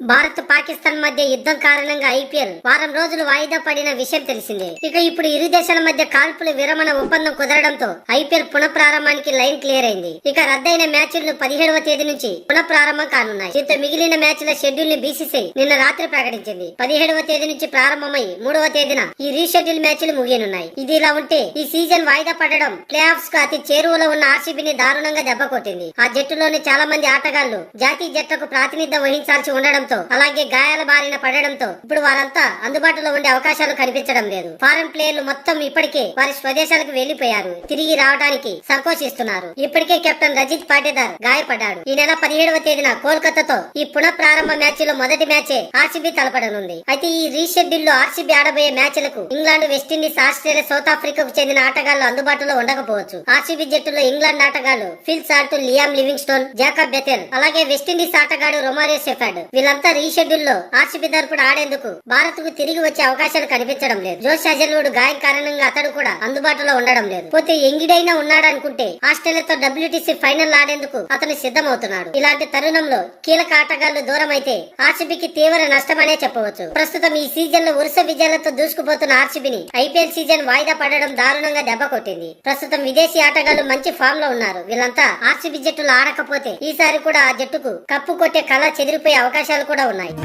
భారత్ పాకిస్తాన్ మధ్య యుద్ధం కారణంగా ఐపీఎల్ వారం రోజులు వాయిదా పడిన విషయం తెలిసిందే. ఇక ఇప్పుడు ఇరు దేశాల మధ్య కాల్పుల విరమణ ఒప్పందం కుదరడంతో ఐపీఎల్ పునఃప్రారంభానికి లైన్ క్లియర్ అయింది. ఇక రద్దయిన మ్యాచ్లు 17వ తేదీ నుంచి పునఃప్రారంభం కానున్నాయి. దీంతో మిగిలిన మ్యాచ్ల షెడ్యూల్ ని బీసీసీ నిన్న రాత్రి ప్రకటించింది. 17వ తేదీ నుంచి ప్రారంభమై 3వ తేదీన ఈ రీషెడ్యూల్ మ్యాచ్లు ముగియనున్నాయి. ఇది ఇలా ఉంటే ఈ సీజన్ వాయిదా పడడం ప్లే ఆఫ్స్ కు అతి చేరువలో ఉన్న ఆర్సీబీని దారుణంగా దెబ్బకొట్టింది. ఆ జట్టులోని చాలా మంది ఆటగాళ్లు జాతీయ జట్టుకు ప్రాతినిధ్యం వహించాల్సి ఉండడం, అలాగే గాయాల బారిన పడడంతో ఇప్పుడు వారంతా అందుబాటులో ఉండే అవకాశాలు కనిపించడం లేదు. ఫారెన్ ప్లేయర్లు మొత్తం ఇప్పటికే వారి స్వదేశాలకు వెళ్లిపోయారు. తిరిగి రావడానికి సంకోచిస్తున్నారు. ఇప్పటికే కెప్టెన్ రజిత్ పాటిదార్ గాయపడ్డాడు. ఈ నెల 17వ తేదీన కోల్కతాతో ఈ పునః ప్రారంభ మ్యాచ్ లో మొదటి మ్యాచే ఆర్సీబీ తలపడనుంది. అయితే ఈ రీషెడ్యూల్ లో ఆర్సీబీ ఆడబోయే మ్యాచ్లకు ఇంగ్లాండ్, వెస్టిండీస్, ఆస్ట్రేలియా, సౌత్ ఆఫ్రికాకు చెందిన ఆటగాళ్లు అందుబాటులో ఉండకపోవచ్చు. ఆర్సీబీ జట్టులో ఇంగ్లాండ్ ఆటగాళ్లు Phil Salt, Liam Livingstone, Jacob Bethell, అలాగే వెస్టిండీస్ ఆటగాడు రొమారియో షెఫర్డ్ వీళ్ళంతా రీషెడ్యూల్ లో ఆర్సీబీ తరపున ఆడేందుకు భారత్ కు తిరిగి వచ్చే అవకాశాలు కనిపించడం లేదు. జోష్ హజల్వుడ్ గాయం కారణంగా అతడు కూడా అందుబాటులో ఉండడం లేదు. పోతే ఎంగిడైనా ఉన్నాడనుకుంటే ఆస్ట్రేలియాతో డబ్ల్యూటీసీ ఫైనల్ ఆడేందుకు అతను సిద్ధమవుతున్నాడు. ఇలాంటి తరుణంలో కీలక ఆటగాళ్లు దూరం అయితే ఆర్సీబీకి తీవ్ర నష్టమనే చెప్పవచ్చు. ప్రస్తుతం ఈ సీజన్ లో వరుస విజయాలతో దూసుకుపోతున్న ఆర్సీబీని ఐపీఎల్ సీజన్ వాయిదా పడడం దారుణంగా దెబ్బ కొట్టింది. ప్రస్తుతం విదేశీ ఆటగాళ్లు మంచి ఫామ్ లో ఉన్నారు. వీళ్ళంతా ఆర్సీబీ జట్టులో ఆడకపోతే ఈసారి కూడా ఆ జట్టుకు కప్పు కొట్టే కళ చెదిరిపోయే అవకాశాలు కూడా ఉన్నాయి.